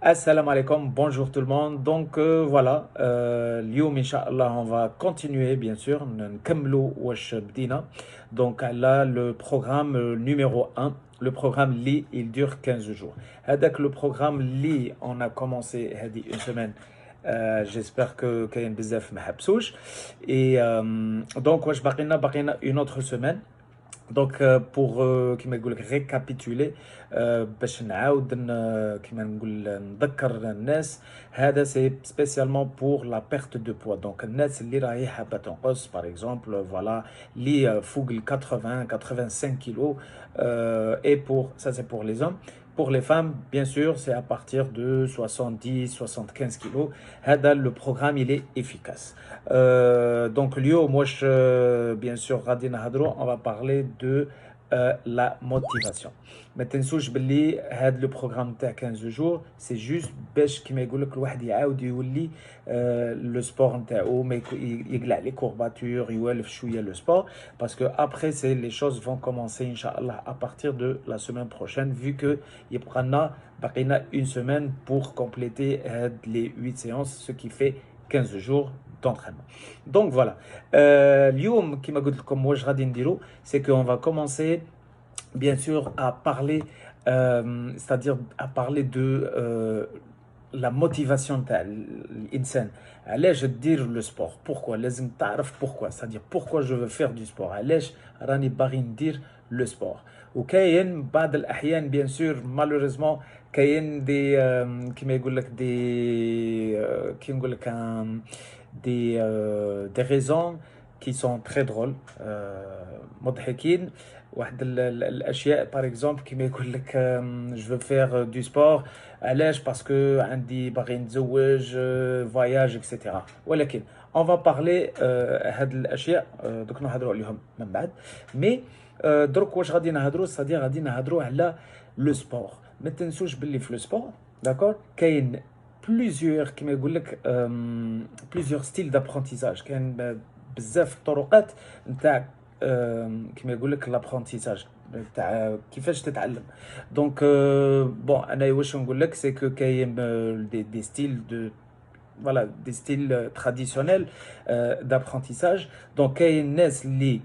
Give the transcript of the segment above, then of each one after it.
Assalamu alaikum, bonjour tout le monde. Donc voilà, اليوم Inch'Allah, on va continuer bien sûr, نكملوا واش بدينا. Donc là, le programme numéro 1, le programme Li, il dure 15 jours. هذاك le programme Li, on a commencé هذه une semaine. J'espère que كاين بزاف ما حبسوش. Et donc واش باقينا une autre semaine. Donc pour كيما نقول لك récapituler باش نعاود كيما نقول نذكر الناس هذا سي spécialement pour la perte de poids. Donc الناس اللي راهي حابه تنقص par exemple voilà اللي فوق ال 80 85 kilos et pour ça c'est pour les hommes. Pour les femmes, bien sûr, c'est à partir de 70, 75 kilos. Hada, le programme, il est efficace. Donc, Lio, moi, bien sûr, Radina Hadro, on va parler de la motivation. ما تنسوش باللي هذا لو بروغرام تاع 15 jours سي جوست باش كيما يقول لك الواحد يعاود يولي لو سبور نتاعو ما يقلع لي كورباتور يوالف شويه لو سبور باسكو ابري سي لي شوز فون كومونسي ان شاء الله à partir de la semaine prochaine vu que يبقى لنا باقينا une semaine pour compléter هاد les 8 séances ce qui fait 15 jours d'entraînement. Donc voilà. اليوم كيما قلت لكم واش غادي نديرو c'est qu'on va commencer bien sûr à parler, c'est-à-dire à parler de la motivation de l'insan. علاش دير le sport? Pourquoi? لازم تعرف pourquoi. C'est-à-dire pourquoi je veux faire du sport. علاش راني باغي ندير le sport. وكاين بعض الأحيان bien sûr malheureusement كاين دي كيما يقول لك دي كي نقول لك des raisons qui sont très drôles مضحكين. واحد الاشياء باغ اكزومبل كيما يقول لك جو فير دو سبور علاش باسكو عندي باغي نتزوج فواياج اكسيتيرا ولكن اون فا بارلي هاد الاشياء دوك نهضروا عليهم من بعد مي درك واش غادي نهضروا صديق غادي نهضروا على لو سبور ما تنسوش باللي في لو سبور داكور كاين بليزيور كيما يقول لك بليزيور ستيل دابرونتيزاج كاين بزاف الطرقات نتاع كيما يقول لك لابرونتيساج تاع كيفاش تتعلم دونك بون انا واش نقول لك سي كو كاين دي ستيل دو فوالا دي ستيل تراديسيونيل دابرونتيساج دونك كاين ناس اللي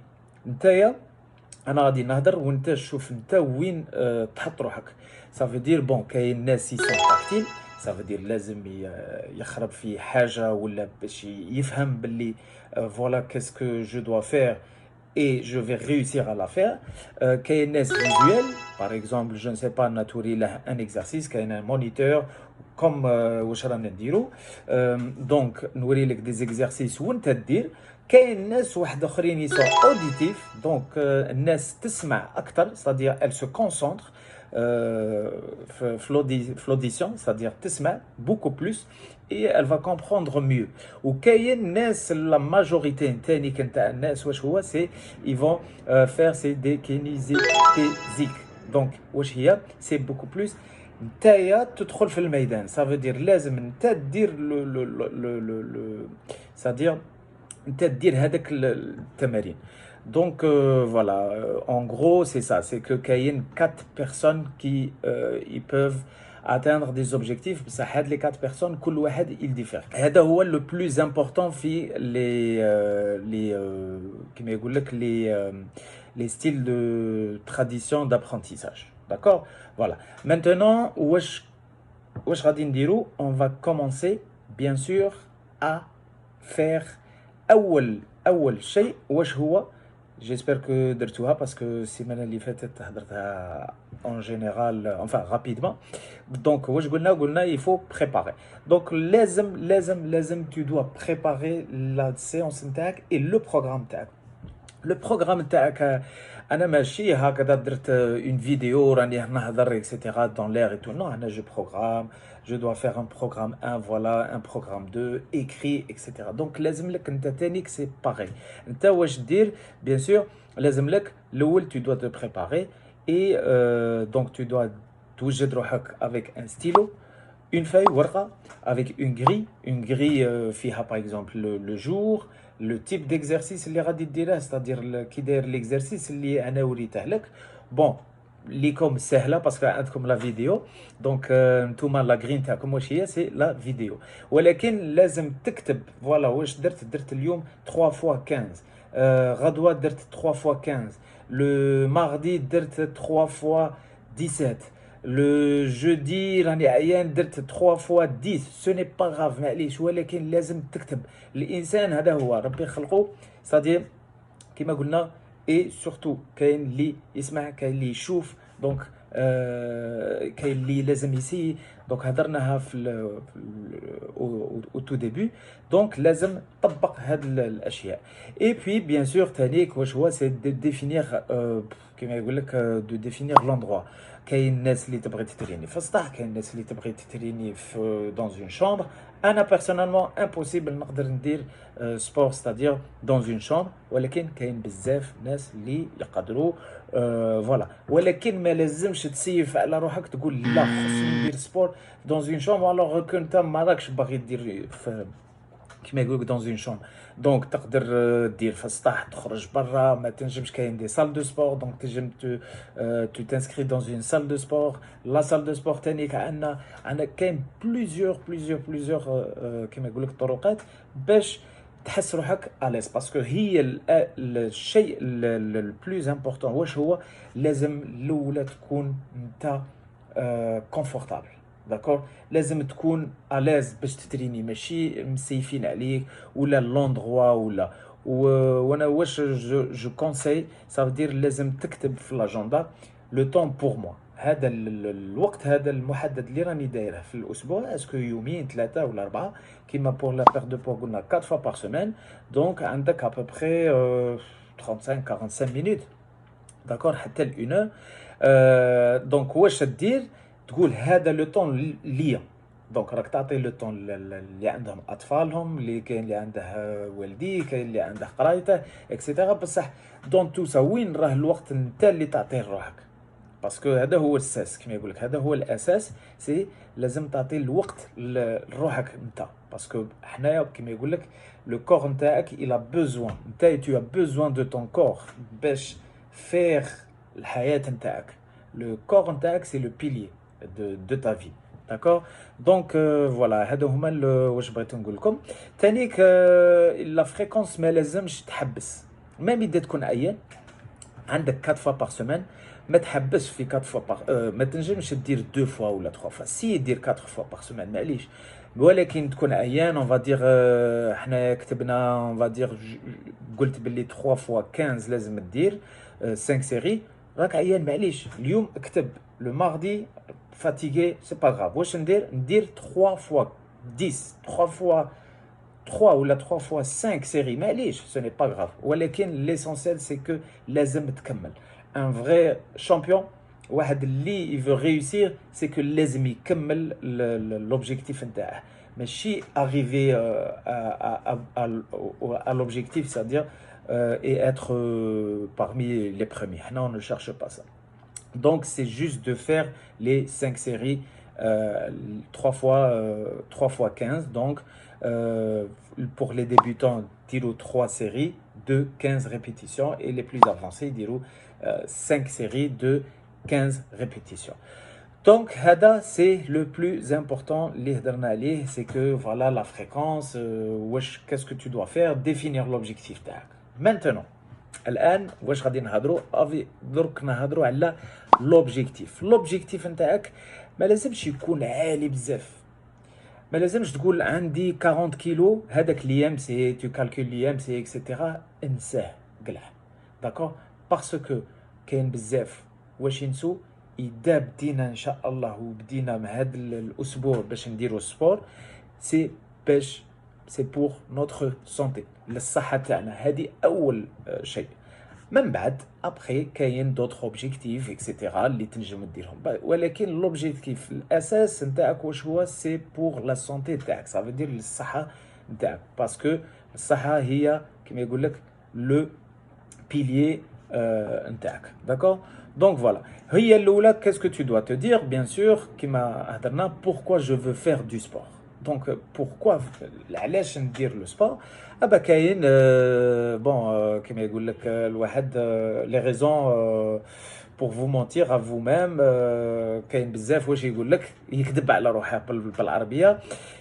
نتايا انا غادي نهضر وانت شوف انت وين تحط روحك صافي دير بون كاين ناس يسون تاكتيل صافي دير لازم يخرب في حاجه ولا باش يفهم باللي فوالا كاسكو جو دوا فير et je vais réussir à la faire. KNS visuel, par exemple, je ne sais pas, Naturi, un exercice, qu'il y a un moniteur, comme Washaran Ndiro. Donc, nous avons des exercices où on peut dire KNS ou d'autres sont auditifs, donc NS تسمع أكتر, c'est-à-dire elle se concentre. Flaudition, c'est-à-dire تسمع beaucoup plus et elle va comprendre mieux. Ou كاين ناس la majorité نتاعك نتاع الناس واش هو c'est ils vont faire c'est des kinésithésiques. Donc واش هي c'est beaucoup plus نتايا تدخل في الميدان. Ça veut dire لازم نتا دير c'est-à-dire نتا دير هذاك التمارين. Donc voilà, en gros c'est ça, c'est que qu'il y a 4 personnes qui ils peuvent atteindre des objectifs بصح هاد les 4 personnes كل واحد il diffère. هذا هو le plus important في les كيما يقول لك les styles de tradition d'apprentissage. D'accord? Voilà. Maintenant واش غادي نديرو on va commencer bien sûr à faire أول شيء واش هو. J'espère que درتوها parce que السيمانه اللي فاتت هضرتها en général enfin rapidement. Donc واش قلنا il faut préparer. Donc لازم tu dois préparer la séance نتاعك et le programme نتاعك. Le programme تاعك انا ماشي هكذا درت une vidéo راني نهضر etc dans l'air et tout. Non, انا je programme, je dois faire un programme 1, voilà, un programme 2, écrit, etc. Donc لازم لك انت تانيك c'est pareil. انت واش دير bien sûr لازم لك الاول tu dois te préparer et donc tu dois توجد روحك avec un stylo, une feuille ورقة avec une grille فيها par exemple le jour, le type d'exercice اللي غادي ديره, c'est-à-dire كي داير l'exercice اللي انا وريته لك. Bon, ليكم سهله باسكو عندكم لا فيديو. دونك نتوما لا غرين تاعكم واش هي سي لا فيديو، ولكن لازم تكتب فوالا واش درت اليوم 3 فوا 15، غدوه درت 3 فوا 15، لو ماردي درت 3 فوا 17، لو جودي راني عيان درت 3 فوا 10. سو ني با غاف معليش، ولكن لازم تكتب. الانسان هذا هو ربي خلقه صديق كما قلنا، اي سورتو كاين اللي يسمع كاين اللي يشوف. دونك كاين اللي لازم يسي. دونك هضرناها au tout début. دونك لازم تطبق هاد الاشياء. اي بي بيان سور تانيك واش هو سي دو ديفينير كيما يقول لك دو ديفينير لوندروا. كاين الناس اللي تبغي تتريني في السطح، كاين الناس اللي تبغي تتريني في دون اون شامبر. انا بيرسونيلمون امبوسيبل نقدر ندير سبور ستادير دون اون شامبر، ولكن كاين بزاف ناس اللي يقدروا فوالا. ولكن ما لازمش تسيف على روحك تقول لا خصني ندير سبور دون اون شامبر الوغ كنت ما راكش باغي دير في كيما يقولك دون اون شامبر. دونك تقدر دير في السطح، تخرج برا ما تنجمش. كاين دي سال دو سبور دونك تنجم تو تنسكري دون اون سال دو سبور. لا سال دو سبور تانيك عندنا كاين بليزيور كيما يقولك طرقات باش تحس روحك اليس. باسكو هي الشيء البلوز امبورطون واش هو، لازم الاولى تكون نتا كونفورتابل. داكور، لازم تكون اليز باش تتريني، ماشي مسيفين عليك ولا لوندغوا ولا وانا واش جو كونساي صافدير لازم تكتب في لاجندا لو طون بور موا. هذا الوقت هذا المحدد اللي راني دايره في الاسبوع، اسكو يومين 3 ولا 4 كيما بور لا بير دو بور قلنا 4 فوا بار سيمين. دونك عندك ابوبري 35 45 مينوت، داكور، حتى ل1 heure. دونك واش دير، تقول هذا لو طون ليا. دونك راك تعطي لو طون اللي عندهم اطفالهم، اللي كاين اللي عنده والديه، كاين اللي عنده قرايته اكسيتيرا. بصح دون تو سا وين راه الوقت نتا اللي تعطيه لروحك، باسكو هذا هو الاساس كيما يقول لك، هذا هو الاساس. سي لازم تعطي الوقت لروحك نتا، باسكو حنايا كيما يقول لك لو كور نتاعك الى بوزوان، نتا تو بوزوان دو طون كور باش فير الحياه نتاعك. لو كور نتاعك سي لو بيليي de ta vie. D'accord. Donc voilà هادو هما واش بغيت نقول لكم. تانيك لا فريكونس ما لازمش تحبس، ميم اذا تكون عيان عندك 4 فوا بار سيمين ما تحبسش في 4 فوا بار ما تنجمش دير 2 فوا ولا 3 فوا. سي دير 4 فوا بار سيمين معليش، ولكن تكون عيان اون فادير. حنا كتبنا اون فادير قلت باللي 3 فوا 15 لازم دير 5 سيري. راك عيان معليش، اليوم اكتب لو ماردي fatigué, c'est pas grave. واش ندير 3 fois 10 3 fois 3 ou 3 fois 5 séries معليش، ce n'est pas grave. ولكن l'essentiel c'est que لازم تكمل. un vrai champion واحد اللي il veut réussir c'est que لازم يكمل l'objectif نتاعه، ماشي arriver à l'objectif, c'est-à-dire et être parmi les premiers. Non, on ne cherche pas ça. Donc, c'est juste de faire les 5 séries 3 fois 15. Donc, pour les débutants, diront 3 séries de 15 répétitions. Et les plus avancés, diront 5 séries de 15 répétitions. Donc, هذا c'est le plus important. C'est que voilà la fréquence. Qu'est-ce que tu dois faire? Définir l'objectif. Maintenant, الان واش غادي نهضروا درك نهضروا على لوبجيكتيف نتاعك. ما لازمش يكون عالي بزاف، ما لازمش تقول عندي 40 كيلو هذاك ليام سي تو كالكول ليام سي اكسيتيرا، انساه قلع. داكور، باسكو كاين بزاف واش ينسوا. اذا بدينا ان شاء الله وبدينا مع هذا الاسبوع باش نديروا السبور، سي باش سي بور نوتر سونتي، للصحه تاعنا. هذه اول شيء. من بعد ابخي كاين دوطخ اوبجيكتيف اكسيتيرا اللي تنجم ديرهم، ولكن لوبجيكتيف الاساس نتاعك واش هو، سي بور لا سونتي تاعك، صافي دير للصحه نتاعك، باسكو الصحه هي كما يقول لك لو بيليي نتاعك. داكور. دونك فوالا هي الاولى. كاسكو تو دوا te dire bien sûr كما هضرنا pourquoi je veux faire du sport. دونك pourquoi علاش ندير لو سبور. كاين بون كما يقول لك الواحد لي ريزون pour vous mentir à vous-même. كاين بزاف واش يقول لك يكذب على روحه بالعربيه.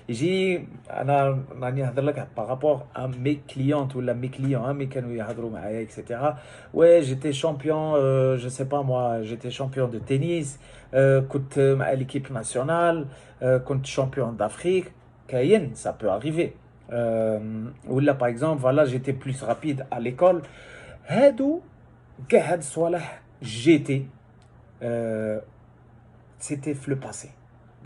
يجي انا راني نهضر لك بارابور ا مي كليونت ولا مي كليون مي كانوا يهضروا معايا اكسيتيرا. Ouais, j'étais champion, je sais pas moi, j'étais champion de tennis, كنت مع l'équipe nationale, كنت champion d'Afrique. كاين, ça peut arriver. Ou là, par exemple, voilà, j'étais plus rapide à l'école. هادو كاع هاد الصوالح j'étais, euh, c'était في le passé.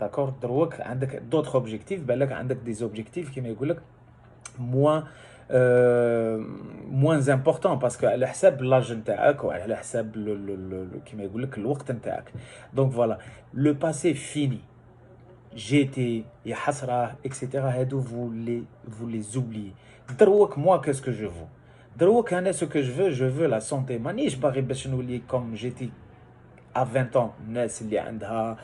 D'accord. دروك عندك d'autres objectifs, بالك عندك des objectifs كيما يقول لك moins moins important parce que على حساب لاج نتاعك وعلى حساب كيما يقول لك الوقت نتاعك. Donc voilà, le passé fini. J'étais, يا حسرة, etc. هادو vous les oubliez. دروك moi qu'est-ce que je veux. دروك أنا ce que je veux la santé. مانيش باغي باش نولي comme j'étais à 20 ans. الناس اللي عندها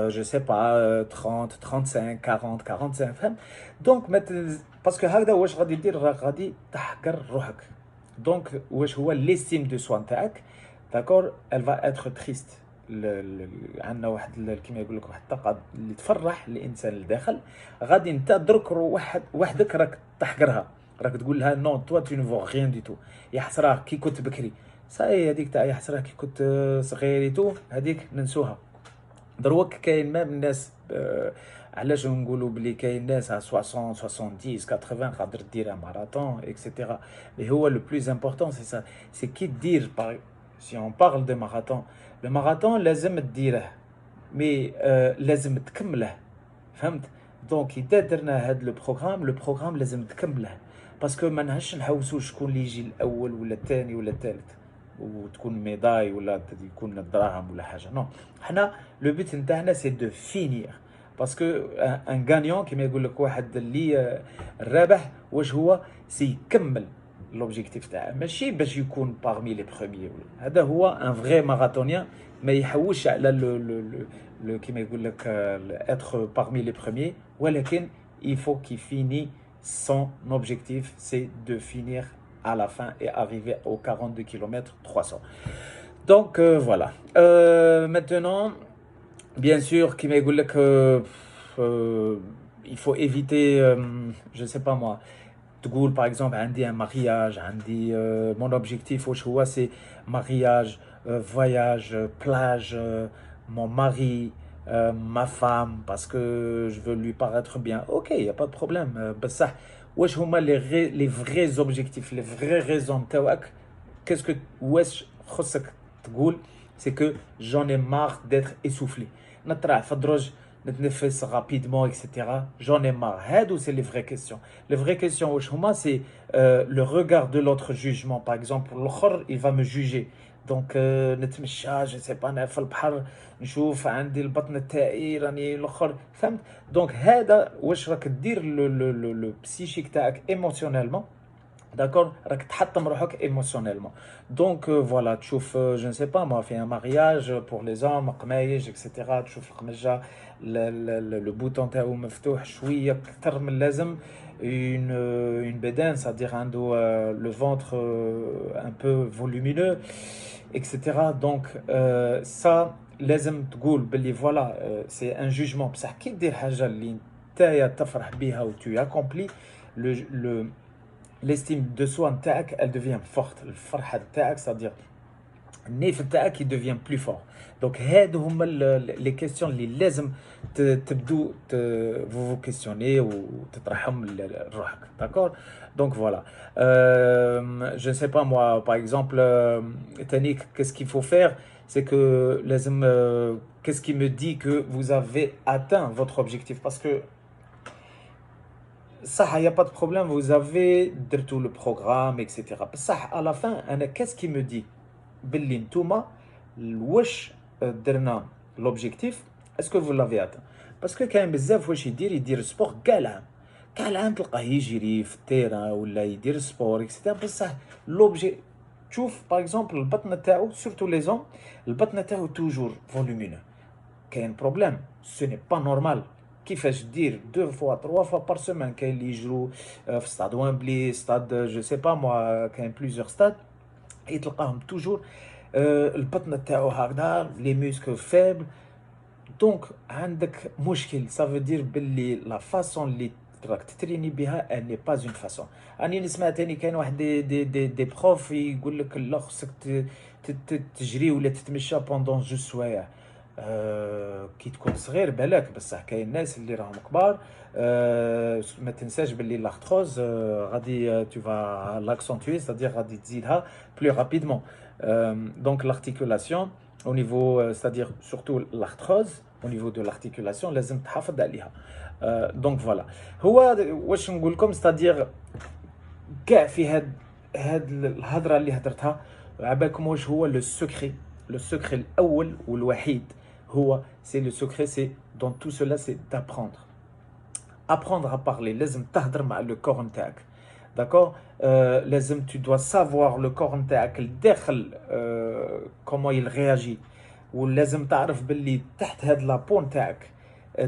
je sais pas 30 35 40 45 فهم. Donc parce que هكذا واش غادي دير غادي تحقر روحك. Donc واش هو l'estime de soi نتاعك. D'accord, elle va être triste. عندنا واحد كيما يقول لك واحد الطاقه اللي تفرح الانسان الداخل. غادي انت درك وحدك راك تحقرها، راك تقول لها نو توا تو نفو غيان دي تو. يا حسراه كي كنت بكري صاي هذيك تاع يا حسراه كي كنت صغير تو هذيك ننسوها. دروك كاين مام الناس علاش نقولوا بلي كاين ناس على 60 70 80 قادر ديرها ماراثون اكسيتيرا. مي هو لو بلوز امبورطون سي سا، سي كي دير. Si on parle de marathon, le marathon لازم تديره مي لازم تكمله. فهمت؟ دونك اذا درنا هذا لو بروغرام لازم تكمله، باسكو ما نهش نحوسوا شكون اللي يجي الاول ولا الثاني ولا الثالث وتكون ميداي ولا يكون الدراهم ولا حاجه. نو، حنا لو بيت نتاعنا سي دو فينير، باسكو ان غانيون كيما يقول لك واحد اللي الرابح واش هو سي يكمل لوبجيكتيف تاعه، ماشي باش يكون باغمي لي بروميير. هذا هو ان فري ماراثونيان، ما يحوش على لو كيما يقول لك اتر باغمي لي بروميير، ولكن il faut qu'il finisse son objectif, c'est de finir à la fin et arriver aux 42 km 300. Donc voilà. Maintenant, bien sûr, qui m'a dit que il faut éviter, je sais pas moi, تقول par exemple عندي un mariage, عندي mon objectif واش هو c'est mariage, voyage, plage, mon mari, ma femme, parce que je veux lui paraître bien. Ok, il n'y a pas de problème. بصح واش هما les vrais objectifs, les vraies raisons تاعك. Qu'est-ce que واش خصك تقول c'est que j'en ai marre d'être essoufflé. نطلع في الدرج نتنفس rapidement, etc. J'en ai marre. هادو c'est les vraies questions. Les vraies questions واش هما c'est le regard de l'autre jugement. Par exemple l'autre il va me juger. Donc نتمشى je sais pas انا في البحر نشوف عندي البطن تاعي راني الاخر فهمت. دونك هذا واش راك دير لو بسيشيك تاعك ايموسيونيلمون. D'accord, راك تحطم روحك émotionnellement. Donc voilà, تشوف je ne sais pas moi في un mariage pour les hommes قمايج etc. تشوف القمجة le bouton تاعو مفتوح شوية أكثر من اللازم، une bédaine, c'est-à-dire عنده le ventre un peu volumineux etc. Donc ça لازم تقول باللي voilà c'est un jugement. بصح كي دير حاجة اللي نتايا تفرح بها و tu accomplis le l'estime de soi نتاعك elle devient forte. الفرحة نتاعك c'est-à-dire النيف نتاعك il devient plus fort. Donc هادو هما لي كيستيون اللي لازم تبدو vous questionner وتطرحهم لروحك. D'accord. Donc voilà. Je ne sais pas moi par exemple Tanik, qu'est-ce qu'il faut faire, c'est que لازم qu'est-ce qui me dit que vous avez atteint votre objectif, parce que ça, il n'y a pas de problème, vous avez tout le programme, etc. Ça, à la fin, qu'est-ce qui me dit باللي نتوما واش درنا l'objectif, est-ce que vous l'avez atteint. Parce que كاين بزاف واش يدير سبور كاع العام تلقاه يجري في التيران ولا يدير سبور اكسيتيرا، بصح لوبجي تشوف باغ اكزومبل البطن تاعو سورتو لي زون البطن تاعو توجور فولومينو. كاين بروبليم، سو ني با نورمال. كيفاش دير 2 fois 3 fois par semaine كاين اللي يجرو في ستاد وامبلي، ستاد جو سي با موا، كاين بليزيور ستاد يتلقاهم توجور البطن تاعو هكذا لي موسكل فيبل. دونك عندك مشكل، ça veut dire باللي لا فاسون اللي راك تتريني بها ان ني با اون فاسون. راني نسمع تاني كاين واحد دي بروف يقول لك لا خصك تجري ولا تتمشى بوندون جوج سوايع. كي تكون صغير بالك، بصح كاين ناس اللي راهم كبار. ما تنساش باللي لاختروز غادي tu vas l'accentuer, c'est-à-dire غادي تزيدها plus rapidement. Donc l'articulation au niveau c'est-à-dire surtout l'arthrose au niveau de l'articulation لازم تحافظ عليها. donc voilà هو واش نقول لكم، c'est-à-dire كاع في هاد الهضره اللي هضرتها عبالكم واش هو لو سكري. لو سكري الاول والوحيد هو سي لو سكري سي دون تو سولا سي d'apprendre. apprendre à parler. لازم تهضر مع لو كور نتاعك. داكور لازم tu dois savoir le corps نتاعك الداخل comment il réagit. ولازم تعرف باللي تحت هاد لابو نتاعك،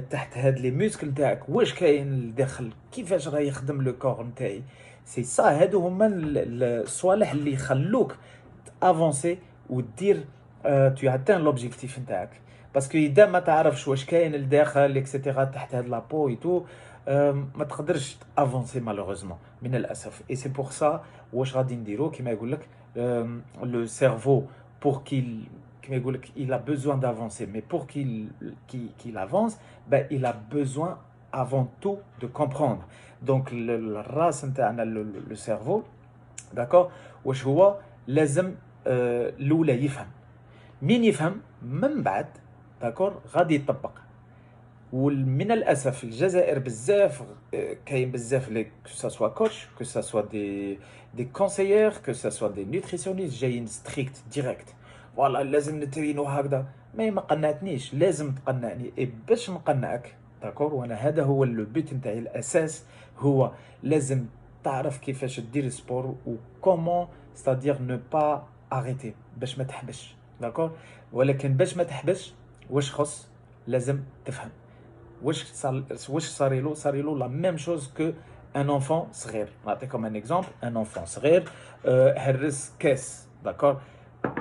تحت هاد لي موسكل نتاعك واش كاين الداخل، كيفاش راه يخدم لو كور نتاعي. سي سا، هادو هما الصوالح اللي يخلوك افونسي ودير تو اتان لوبجيكتيف نتاعك. باسكو اذا ما تعرفش واش كاين الداخل اكسيتيرا تحت هاد لابو اي تو ما تقدرش افونسي مالوغوزمون من الاسف. اي سي بور سا واش غادي نديرو كيما يقول لك لو سيرفو pour qu'il il a besoin d'avancer, mais pour qu'il avance, ben, il a besoin avant tout de comprendre. Donc le race le cerveau, d'accord, واش هو لازم الاولى يفهم. مين يفهم من بعد داكور غادي يطبق. ومن الاسف الجزائر بزاف كاين بزاف لي كو سا سوا كوتش، كو سا سوا دي كونسيير، كو سا سوا دي نوتريسيونيست جايين ستريكت ديريكت. والله لازم نترينو هكذا. ما قنعتنيش، لازم تقنعني. اي باش نقنعك داكور، وانا هذا هو لو بوت نتاعي الاساس، هو لازم تعرف كيفاش دير سبور و كومون ستادير نو با اريتي باش ما تحبش. داكور، ولكن باش ما تحبش واش خص لازم تفهم. واش صاريلو لا ميم شوز كو ان انفون صغير. نعطيكم ان اكزومبل. ان انفون صغير هرس كاس، داكور،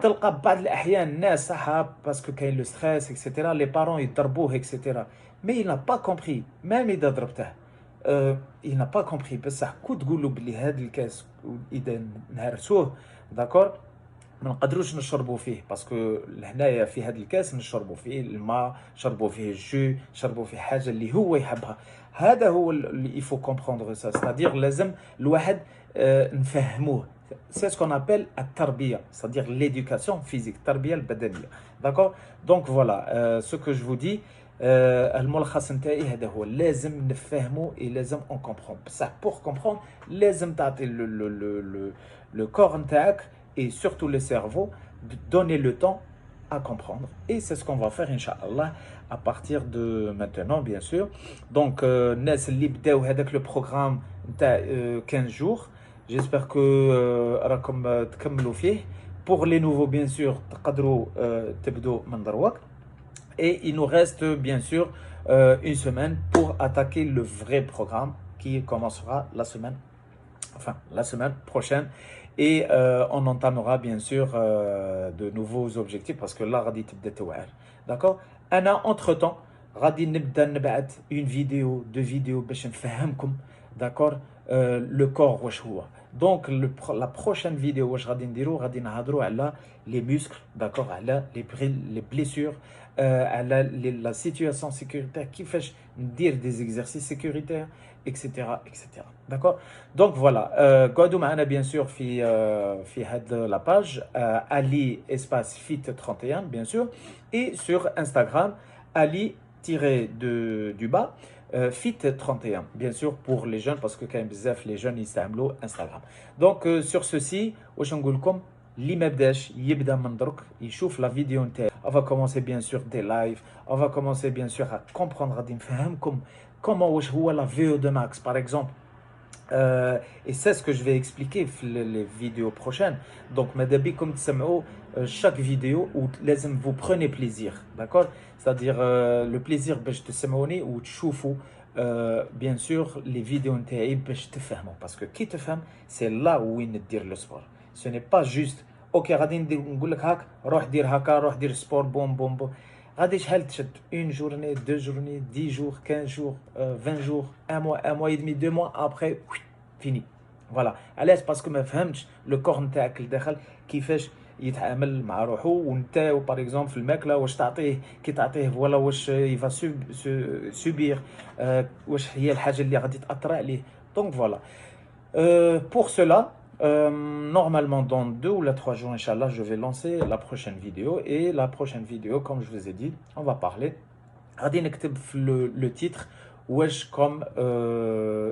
تلقى بعض الاحيان الناس صح باسكو كاين لو ستريس اكسيتيرا لي بارون يضربوه اكسيتيرا، مي il n'a pas compris. ميم اذا ضربته il n'a pas compris. بصح كو تقولوا بلي هذا الكاس اذا نهرسوه داكور ما نقدروش نشربوا فيه، باسكو هنايا في هذا الكاس نشربوا فيه الماء، شربوا فيه الجو، شربوا فيه حاجه اللي هو يحبها. هذا هو اللي يفو كومبروندر سا، ستادير لازم الواحد نفهموه. سي سكون ابل التربيه، ستادير ليدوكاسيون فيزيك، التربيه البدنيه. داكور، دونك فوالا سو كو جو دي. الملخص نتاعي هذا هو، لازم نفهمو اي لازم اون كومبروند. بصح بور كومبروند لازم تعطي لو كور نتاعك et surtout le cerveau, de donner le temps à comprendre. Et c'est ce qu'on va faire, Inch'Allah, à partir de maintenant, bien sûr. Donc, Nes Libdeo avec le programme de 15 jours. J'espère que راكم تكملوا فيه. Pour les nouveaux, bien sûr, تقدروا تبدوا من دروك. Et il nous reste, bien sûr, une semaine pour attaquer le vrai programme qui commencera la semaine prochaine. Et on entamera bien sûr de nouveaux objectifs parce que là غادي تبدا توعر. D'accord. انا entre temps غادي نبدا نبعث une vidéo, deux vidéos باش نفهمكم داكور le corps واش هو. Donc la prochaine vidéo واش غادي نديرو، غادي نهضروا على les muscles داكور، على les blessures، على la situation sécuritaire، كيفاش ندير des exercices sécuritaires etc etc. D'accord. Donc voilà, قعدوا معنا bien sûr في هاد la page Ali espace fit 31 bien sûr, et sur Instagram Ali du bas fit 31 bien sûr pour les jeunes parce que quand même بزاف les jeunes يستعملوا Instagram. Donc sur ceci واش نقول لكم، اللي ما بداش يبدا من درك يشوف لا فيديو نتاعي. On va commencer bien sûr des lives, on va commencer bien sûr à comprendre، غادي نفهمكم comment واش هو la VO2 max par exemple. Et c'est ce que je vais expliquer dans les vidéos prochaines. Donc, comme chaque vidéo où vous prenez plaisir, d'accord? C'est-à-dire le plaisir de se ou de choufou, bien sûr, les vidéos parce que qui te fait, c'est là où il dire le sport. Ce n'est pas juste اوكي غادي نقول لك هاك روح دير هكا، روح دير سبور، بوم بوم بوم. غادي شحال تشد؟ اون جورني، دو جورني، 10 جور، 15 جور، 20 جور، ان موا اي دمي، 2 موا ابخي فيني. فوالا علاش؟ باسكو ما فهمتش لو كور نتاعك لداخل كيفاش يتعامل مع روحو. وانت باغ اكزومبل في الماكله واش تعطيه، كي تعطيه فوالا واش يفا سوبير، واش هي الحاجه اللي غادي تاثر عليه. دونك فوالا. Pour cela, normalement dans 2 ou 3 jours, Inch'Allah, je vais lancer la prochaine vidéo. Et la prochaine vidéo, comme je vous ai dit, on va parler. غادي نكتب في le titre واش comme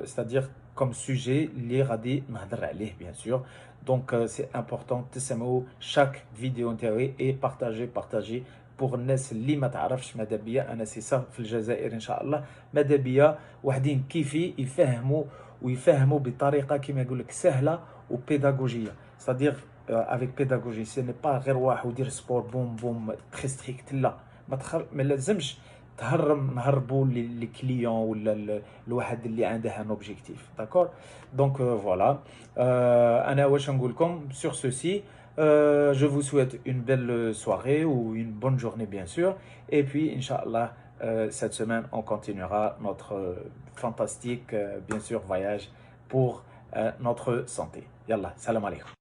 c'est-à-dire comme sujet اللي غادي نهضر عليه bien sûr. Donc c'est important تسمعوا chaque vidéo نتاعي et partager pour الناس اللي ما تعرفش. ماذا بيا انا سي صا في الجزائر ان شاء الله، ماذا بيا وحدين كيفي يفهموا بطريقه كما يقول لك سهله وبيداغوجيه. c'est-à-dire avec pédagogie ce n'est pas غير واحد يدير سبور بوم بوم تري ستريكت. لا ما لازمش نهربوا لي كليون ولا الواحد اللي عنده ان اوبجيكتيف. داكور دونك فوالا. انا واش نقول لكم sur ceci. Je vous souhaite une belle soirée ou une bonne journée bien sûr. Et puis Inch'Allah, cette semaine on continuera notre fantastique bien sûr voyage pour notre santé. Yallah, salam alaikum.